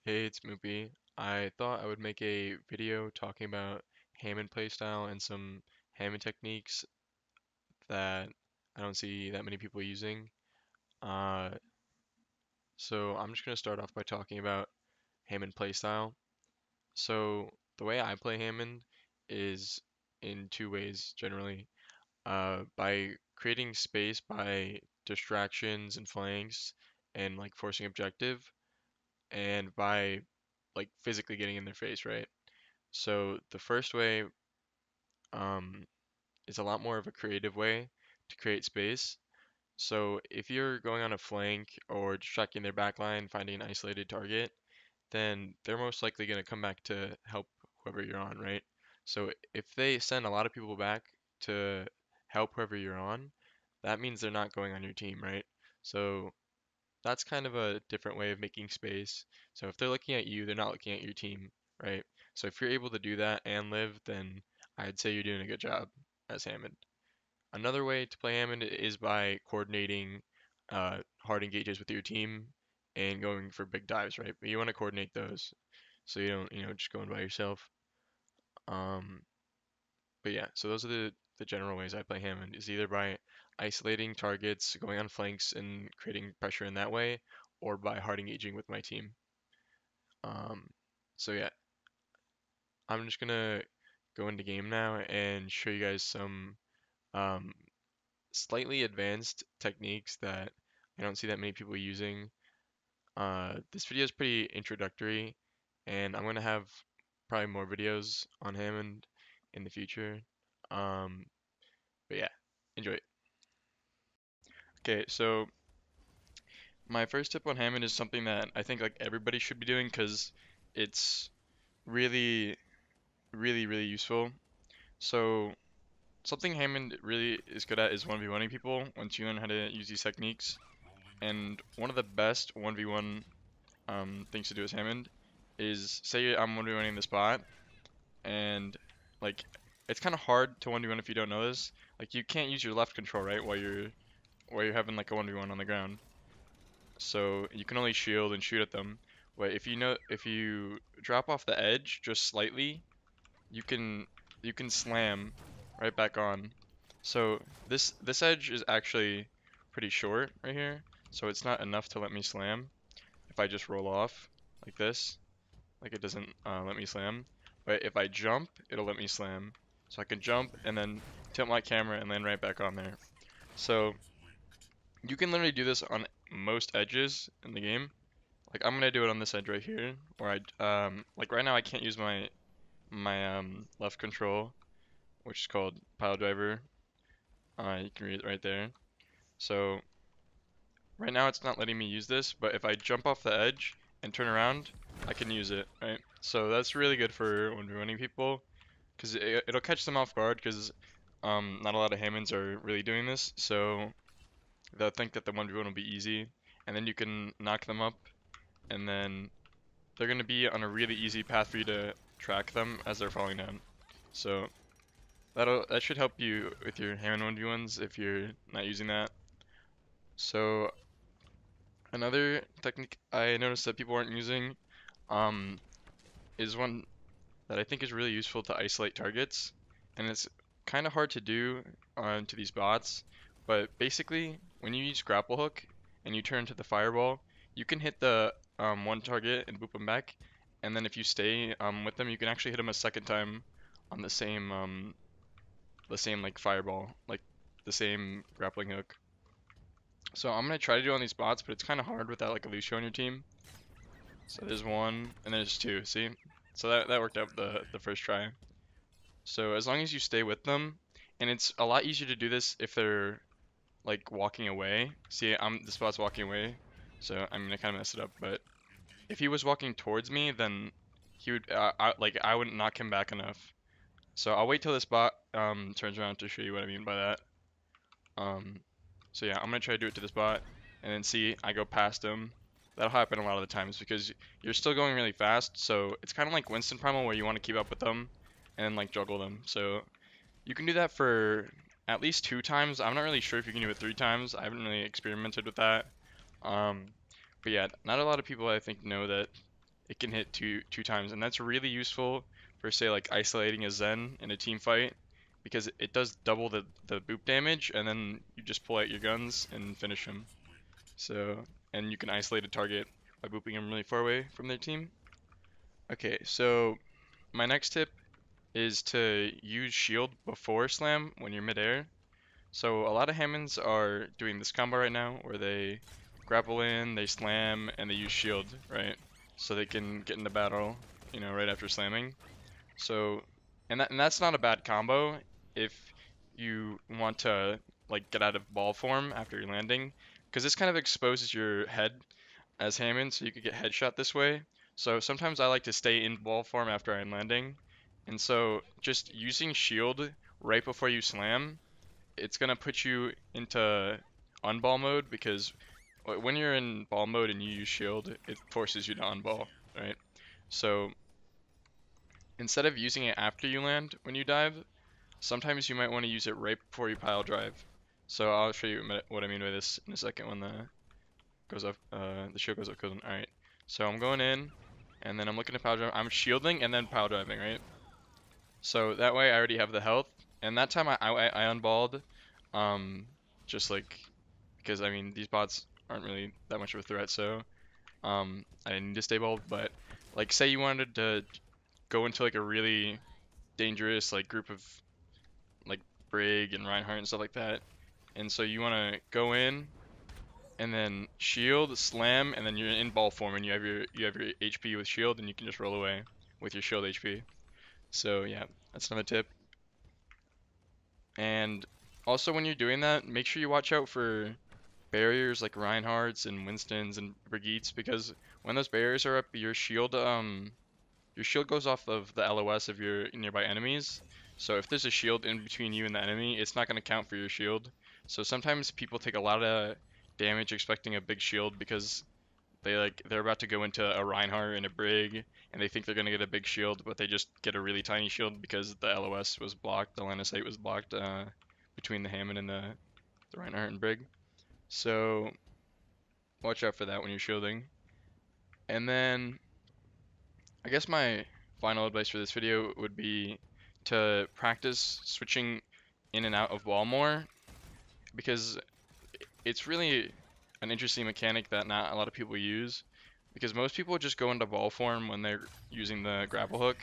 Hey, it's Moopy. I thought I would make a video talking about Hammond playstyle and some Hammond techniques that I don't see that many people using. Uh, so I'm just gonna start off by talking about Hammond playstyle. So the way I play Hammond is in two ways generally. By creating space by distractions and flanks and like forcing objective, and by like physically getting in their face, right? So the first way um, is a lot more of a creative way to create space. So if you're going on a flank or distracting their backline, finding an isolated target, then they're most likely going to come back to help whoever you're on, right? So if they send a lot of people back to help whoever you're on, that means they're not going on your team, right? So that's kind of a different way of making space. So if they're looking at you, they're not looking at your team, right? So if you're able to do that and live, then I'd say you're doing a good job as Hammond. Another way to play Hammond is by coordinating hard engages with your team and going for big dives, right? But you want to coordinate those so you don't, just going by yourself. Um, but yeah, so those are the general ways I play Hammond is either by isolating targets, going on flanks and creating pressure in that way, or by hard engaging with my team. Um, so yeah, I'm just gonna go into game now and show you guys some um, slightly advanced techniques that I don't see that many people using. This video is pretty introductory, and I'm gonna have probably more videos on Hammond in the future. Um, but yeah, enjoy it. Okay, so my first tip on Hammond is something that I think like everybody should be doing because it's really, really useful. So something Hammond really is good at is 1v1ing people once you learn how to use these techniques. And one of the best 1v1 things to do as Hammond is say I'm 1v1ing the spot and like it's kind of hard to 1v1 if you don't know this. Like you can't use your left control right while you're having like a 1v1 on the ground. So you can only shield and shoot at them. But if you drop off the edge just slightly, you can you can slam right back on. So this edge is actually pretty short right here, so it's not enough to let me slam if I just roll off like this. Like it doesn't let me slam. But if I jump, it'll let me slam. So I can jump and then tilt my camera and land right back on there. So you can literally do this on most edges in the game. Like I'm gonna do it on this edge right here, where I like right now I can't use my left control, which is called pile driver. You can read it right there. So right now it's not letting me use this, but if I jump off the edge and turn around, I can use it, right? So that's really good for when we're running people, because it'll catch them off guard, because not a lot of Hammonds are really doing this, so they'll think that the 1v1 will be easy, and then you can knock them up, and then they're going to be on a really easy path for you to track them as they're falling down. So that should help you with your Hammond 1v1s if you're not using that. So another technique I noticed that people aren't using um, is one that I think is really useful to isolate targets, and it's kind of hard to do to these bots. But basically, when you use grapple hook and you turn to the fireball, you can hit the one target and boop them back, and then if you stay with them, you can actually hit them a second time on the same like fireball, like the same grappling hook. So I'm gonna try to do it on these bots, but it's kind of hard without like a Lucio on your team. So there's one, and there's two. See? So that worked out the first try. So as long as you stay with them, and it's a lot easier to do this if they're like walking away. See, the spot's walking away, so I'm gonna kind of mess it up. But if he was walking towards me, then he would I wouldn't knock him back enough. So I'll wait till the spot turns around to show you what I mean by that. Um, so yeah, I'm gonna try to do it to the spot, and then see I go past him. That'll happen a lot of the times because you're still going really fast. So it's kind of like Winston Primal where you want to keep up with them and then like juggle them. So you can do that for at least 2 times. I'm not really sure if you can do it 3 times. I haven't really experimented with that. Um, but yeah, not a lot of people I think know that it can hit two times, and that's really useful for say like isolating a Zen in a team fight because it does double the boop damage, and then you just pull out your guns and finish him. So, and you can isolate a target by booping him really far away from their team. Okay, so my next tip is to use shield before slam when you're midair. So a lot of Hammonds are doing this combo right now where they grapple in, they slam, and they use shield, right? So they can get into battle, right after slamming. So, and that's not a bad combo if you want to like get out of ball form after you're landing, because this kind of exposes your head as Hammond, so you could get headshot this way. So sometimes I like to stay in ball form after I'm landing, and so just using shield right before you slam, it's gonna put you into unball mode because when you're in ball mode and you use shield, it forces you to unball, right? So instead of using it after you land when you dive, sometimes you might want to use it right before you pile drive. So I'll show you what I mean by this in a second when the shield goes up cooldown. Alright, so I'm going in, and then I'm looking to pile drive. I'm shielding and then pile driving, right? So that way I already have the health, and that time I unballed, just like, because I mean these bots aren't really that much of a threat, so I didn't need to stay balled, but like say you wanted to go into like a really dangerous like group of like Brig and Reinhardt and stuff like that. And so you want to go in and then shield, slam, and then you're in ball form and you have your HP with shield and you can just roll away with your shield HP. So yeah, that's another tip. And also when you're doing that, make sure you watch out for barriers like Reinhardts and Winstons and Brigittes, because when those barriers are up, your shield goes off of the LOS of your nearby enemies. So if there's a shield in between you and the enemy, it's not going to count for your shield. So sometimes people take a lot of damage expecting a big shield because they're about to go into a Reinhardt and a Brig and they think they're going to get a big shield, but they just get a really tiny shield because the LOS was blocked, the line of sight was blocked between the Hammond and the Reinhardt and Brig. So watch out for that when you're shielding. And then I guess my final advice for this video would be to practice switching in and out of wall more, because it's really an interesting mechanic that not a lot of people use, because most people just go into ball form when they're using the grapple hook,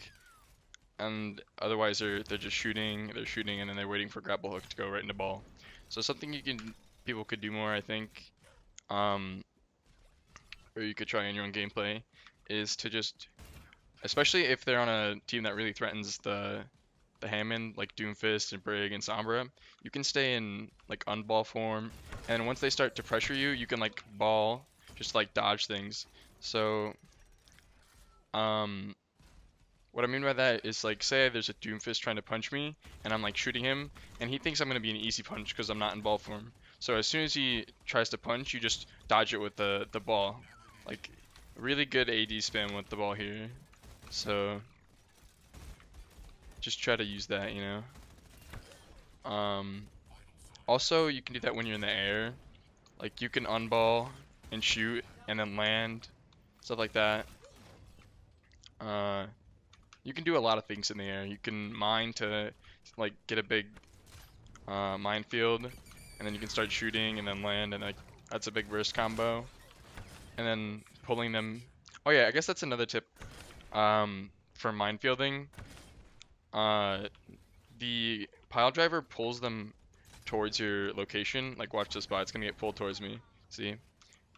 and otherwise they're just shooting, and then they're waiting for grapple hook to go right into ball. So something people could do more, I think, or you could try in your own gameplay, is to just, especially if they're on a team that really threatens the Hammond, like Doomfist and Brig and Sombra, you can stay in like unball form, and once they start to pressure you, you can like ball, just like dodge things. So, what I mean by that is like, say there's a Doomfist trying to punch me, and I'm like shooting him, and he thinks I'm gonna be an easy punch because I'm not in ball form. So as soon as he tries to punch, you just dodge it with the ball. Like, really good AD spam with the ball here. So just try to use that, Also, you can do that when you're in the air. Like, you can unball and shoot and then land, stuff like that. You can do a lot of things in the air. You can mine to, like, get a big minefield, and then you can start shooting and then land, and like that's a big burst combo. And then pulling them. Oh yeah, I guess that's another tip for minefielding. The pile driver pulls them towards your location. Like, watch this spot, it's gonna get pulled towards me. See?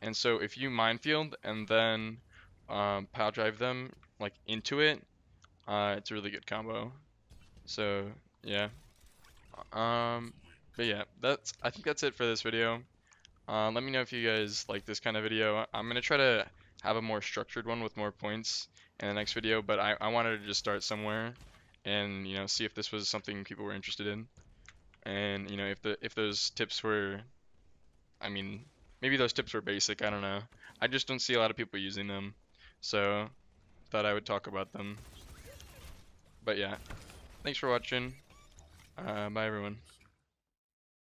And so if you minefield and then pile drive them like into it, it's a really good combo. So yeah. But yeah, I think that's it for this video. Let me know if you guys like this kind of video. I'm gonna try to have a more structured one with more points in the next video, but I wanted to just start somewhere and see if this was something people were interested in. And if those tips were, I mean, maybe those tips were basic, I don't know. I just don't see a lot of people using them, so thought I would talk about them. But yeah, thanks for watching. Bye everyone.